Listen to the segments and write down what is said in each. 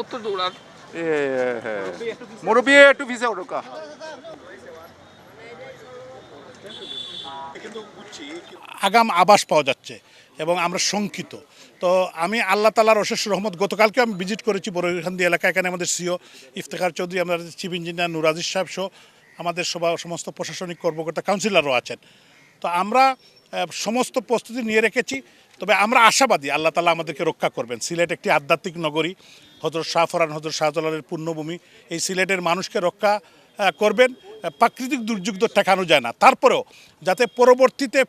উত্তর দৌড়ান মুরব্বী একটু ভিজে ওঠা আগাম আবাস পাওয়া যাচ্ছে এবং আমরা শঙ্কিত। তো আমি আল্লাহ তাআলার অশেষ রহমত, গতকালকে আমি ভিজিট করেছি বড়ইখান্দি এলাকা। এখানে আমাদের সিও ইফতেখার চৌধুরী, আমাদের চিফ ইঞ্জিনিয়ার নুর আজিজ সাহেব সহ আমাদের সমস্ত প্রশাসনিক কর্মকর্তা, কাউন্সিলরও আছেন। তো আমরা সমস্ত প্রস্তুতি নিয়ে রেখেছি। তবে আমরা আশাবাদী আল্লাহ তাআলা আমাদেরকে রক্ষা করবেন। সিলেট একটি আধ্যাত্মিক নগরী, হযরত শাহ ফরহান হযরত শাহজালালের পুণ্যভূমি। এই সিলেটের মানুষকে রক্ষা করবেন। প্রাকৃতিক দুর্যোগ তো ঠেকানো যায় না, তারপরেও যাতে পরবর্তীতে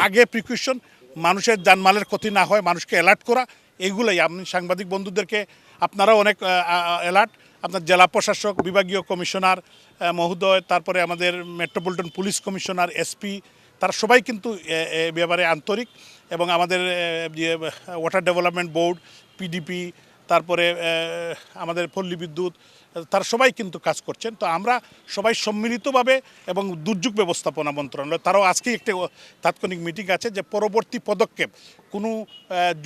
আগে প্রিকশন মানুষের জানমালের ক্ষতি না হয়, মানুষকে অ্যালার্ট করা, এইগুলোই আমি সাংবাদিক বন্ধুদেরকে, আপনারাও অনেক অ্যালার্ট, আপনার জেলা প্রশাসক, বিভাগীয় কমিশনার মহোদয়, তারপরে আমাদের মেট্রোপলিটন পুলিশ কমিশনার, এসপি, তারা সবাই কিন্তু এ ব্যাপারে আন্তরিক। এবং আমাদের ওয়াটার ডেভেলপমেন্ট বোর্ড, পিডিপি, তারপরে আমাদের পল্লী বিদ্যুৎ, তারা সবাই কিন্তু কাজ করছেন। তো আমরা সবাই সম্মিলিতভাবে, এবং দুর্যোগ ব্যবস্থাপনা মন্ত্রণালয় তারাও আজকেই একটি তাৎক্ষণিক মিটিং আছে যে পরবর্তী পদক্ষেপ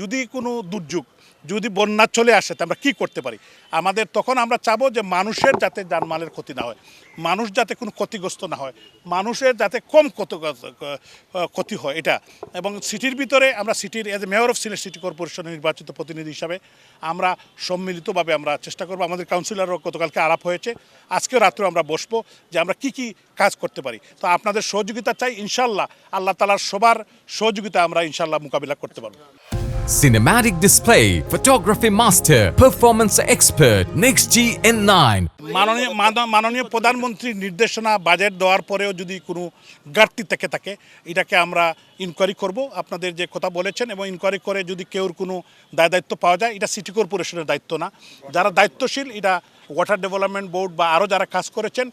যদি কোনো দুর্যোগ, যদি বন্যা চলে আসে তো আমরা কী করতে পারি। তখন আমরা চাবো যে মানুষের যাতে জানমালের ক্ষতি না হয়, মানুষ যাতে কোনো ক্ষতিগ্রস্ত না হয়, মানুষের যাতে কম ক্ষতি হয় এটা। এবং সিটির ভিতরে আমরা সিটির as a mayor of Sylhet city কর্পোরেশনের নির্বাচিত প্রতিনিধি হিসাবে আমরা সম্মিলিতভাবে আমরা চেষ্টা করব। আমাদের কাউন্সিলরও গতকালকে আলাপ হয়েছে, আজকেও রাত্রে আমরা বসবো যে আমরা কি কাজ করতে পারি। তো আপনাদের সহযোগিতা চাই, ইনশাল্লাহ আল্লাহ তাআলার সবার সহযোগিতা আমরা ইনশাল্লাহ মোকাবিলা করতে পারবো। Cinematic display, photography master, performance expert, Next G N9. মাননীয় প্রধানমন্ত্রীর নির্দেশনা বাজেট দেওয়ার পরেও যদি কোনো ঘাটতি থেকে থাকে, এটাকে আমরা ইনকোয়ারি করব, আপনাদের যে কথা বলেছেন, এবং ইনকোয়ারি করে যদি কেউর কোনো দায়িত্ব পাওয়া যায়, এটা সিটি কর্পোরেশনের দায়িত্ব না। যারা দায়িত্বশীল, এটা ওয়াটার ডেভেলপমেন্ট বোর্ড বা আরও যারা কাজ করেছেন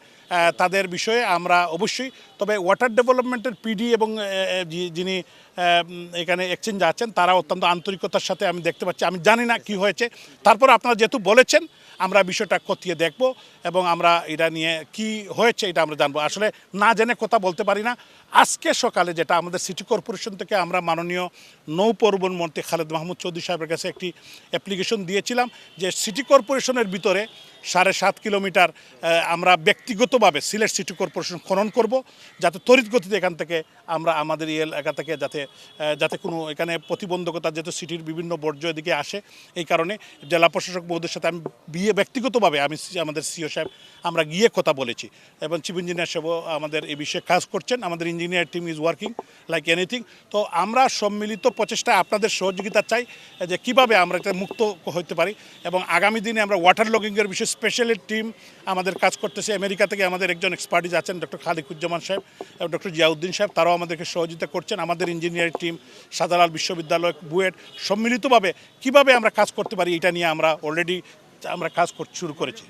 তাদের বিষয়ে আমরা অবশ্যই, তবে ওয়াটার ডেভেলপমেন্টের পিডি এবং যিনি এখানে এক্সচেঞ্জ আছেন, তারা অত্যন্ত আন্তরিকতার সাথে আমি দেখতে পাচ্ছি। আমি জানি না কি হয়েছে, তারপর আপনারা যেহেতু বলেছেন আমরা বিষয়টা খতিয়ে দেখব, এবং আমরা এটা নিয়ে কি হয়েছে এটা আমরা জানবো। আসলে না জেনে কথা বলতে পারি না। আজকে সকালে যেটা আমাদের সিটি কর্পোরেশন থেকে আমরা মাননীয় নৌ পরিবহন মন্ত্রী খালেদ মাহমুদ চৌধুরী সাহেবের কাছে একটি অ্যাপ্লিকেশন দিয়েছিলাম যে সিটি কর্পোরেশনের ভিতরে 7.5 কিলোমিটার আমরা ব্যক্তিগতভাবে সিলেট সিটি কর্পোরেশন খনন করব, যাতে তড়িৎ গতিতে এখান থেকে আমরা আমাদের এই এলাকা থেকে যাতে কোনো এখানে প্রতিবন্ধকতা, যেহেতু সিটির বিভিন্ন বর্জ্য এদিকে আসে, এই কারণে জেলা প্রশাসক মহোদয়ের সাথে আমি ব্যক্তিগতভাবে আমাদের সিও সাহেব আমরা গিয়ে কথা বলেছি, এবং চিফ ইঞ্জিনিয়ার সাহেবও আমাদের এই বিষয়ে কাজ করছেন। আমাদের engineer team is working like anything. তো আমরা সম্মিলিত প্রচেষ্টায় আপনাদের সহযোগিতা চাই যে কিভাবে আমরা এটা মুক্ত হতে পারি, এবং আগামী দিনে আমরা ওয়াটার লগিংয়ের বিষয়ে স্পেশাল টিম আমাদের কাজ করতেছে। আমেরিকা থেকে আমাদের একজন এক্সপার্টিস আছেন, ডক্টর খালিকুজ্জামান সাহেব এবং ডক্টর জিয়াউদ্দিন সাহেব, তারাও আমাদেরকে সহযোগিতা করছেন। আমাদের ইঞ্জিনিয়ারিং টিম, শাহজালাল বিশ্ববিদ্যালয়, বুয়েট, সম্মিলিতভাবে কিভাবে আমরা কাজ করতে পারি এটা নিয়ে আমরা অলরেডি কাজ শুরু করেছি।